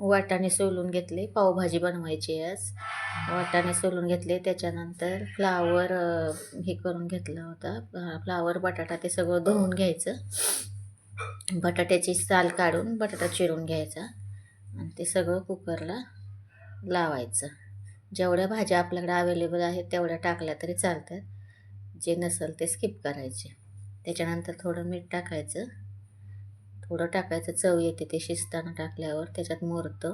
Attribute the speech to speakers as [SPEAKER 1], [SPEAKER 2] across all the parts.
[SPEAKER 1] वाटाणे सोलून घेतले, पावभाजी बनवायची आज. वाटाणे सोलून घेतले, त्याच्यानंतर फ्लावर हे करून घेतला होता. फ्लावर बटाटा ते सगळं धुवून घ्यायचं. बटाट्याची साल काढून बटाटा चिरून घ्यायचा आणि ते सगळं कुकरला लावायचं. जेवढ्या भाज्या आपल्याकडे अवेलेबल आहेत तेवढ्या टाकल्या तरी चालतात. जे नसेल ते स्किप करायचे. त्याच्यानंतर थोडं मीठ टाकायचं. थोडं टाकायचं, चव येते ते शिजताना टाकल्यावर, त्याच्यात मुरतं.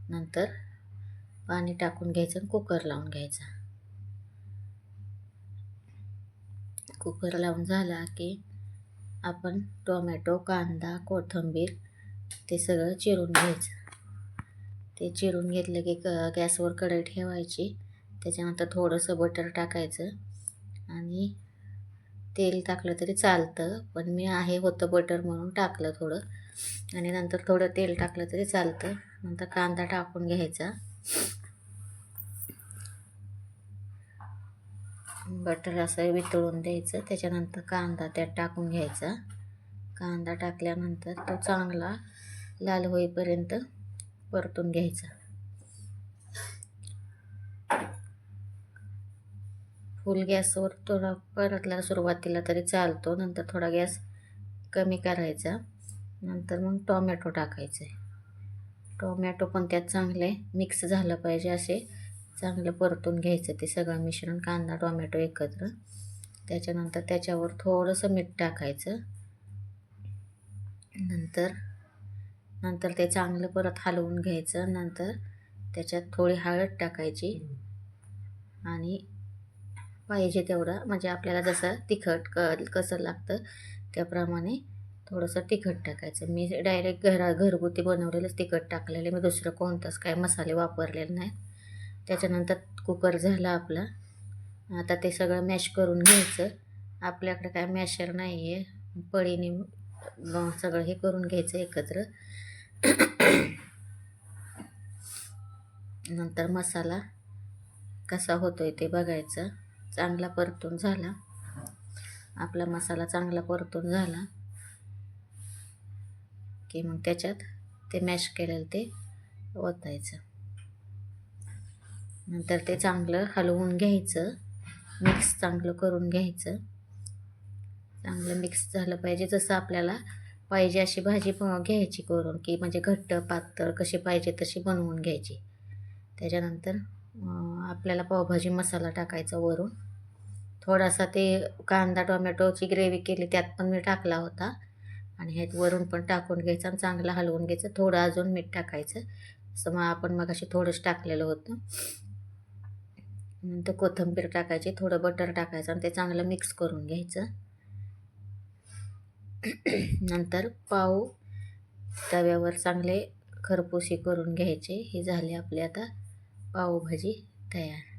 [SPEAKER 1] नंतर पाणी टाकून घ्यायचं आणि कुकर लावून घ्यायचा. कुकर लावून झाला की आपण टोमॅटो, कांदा, कोथिंबीर ते सगळं चिरून घ्यायचं. ते चिरून घेतलं की गॅसवर कढई ठेवायची. त्याच्यानंतर थोडंसं बटर टाकायचं आणि तेल टाकलं तरी चालतं, पण मी होतं बटर म्हणून टाकलं थोडं. आणि नंतर थोडं तेल टाकलं तरी चालतं. नंतर कांदा टाकून घ्यायचा. बटर असं वितळून द्यायचं. त्याच्यानंतर कांदा त्यात टाकून घ्यायचा. कांदा टाकल्यानंतर तो चांगला लाल होईपर्यंत परतून घ्यायचा. फुल गॅसवर थोडा परतला सुरुवातीला तरी चालतो, नंतर थोडा गॅस कमी करायचा. नंतर मग टोमॅटो टाकायचे. टोमॅटो पण त्यात चांगले मिक्स झालं पाहिजे, असे चांगलं परतून घ्यायचं ते सगळं मिश्रण, कांदा टोमॅटो एकत्र. त्याच्यानंतर त्याच्यावर थोडंसं मीठ टाकायचं. नंतर ते चांगलं परत हलवून घ्यायचं. नंतर त्याच्यात थोडी हळद टाकायची आणि पाहिजे तेवढा, म्हणजे आपल्याला जसं तिखट कसं लागतं त्याप्रमाणे थोडंसं तिखट टाकायचं. मी डायरेक्ट घरगुती बनवलेलंच तिखट टाकलेलं, मी दुसरं कोणतंच काय मसाले वापरलेले नाही. त्याच्यानंतर कुकर झाला आपला. आता ते सगळं मॅश करून घ्यायचं. आपल्याकडे काय मॅशर नाही आहे, पळीने सगळं हे करून घ्यायचं एकत्र. नंतर मसाला कसा होतोय ते बघायचं. चांगला परतून झाला आपला मसाला, चांगला परतून झाला की मग त्याच्यात ते मॅश केलेलं ते ओतायचं. नंतर ते चांगलं हलवून घ्यायचं, मिक्स चांगलं करून घ्यायचं. चांगलं मिक्स झालं पाहिजे, जसं आपल्याला पाहिजे अशी भाजी घ्यायची करून, की म्हणजे घट्ट पातळ कशी पाहिजे तशी बनवून घ्यायची. त्याच्यानंतर आपल्याला पावभाजी मसाला टाकायचा वरून. थोडासा ते कांदा टोमॅटोची ग्रेव्ही केली त्यात पण मी टाकला होता आणि ह्यात वरून पण टाकून घ्यायचं आणि चांगलं हलवून घ्यायचं. थोडं अजून मीठ टाकायचं, असं मग आपण मगाशी थोडंच टाकलेलं होतं. नंतर कोथिंबीर टाकायची, थोडं बटर टाकायचं आणि ते चांगलं मिक्स करून घ्यायचं. नंतर पाव तव्यावर चांगले खरपूस करून घ्यायचे. हे झाले आपले आता पावभाजी तयार.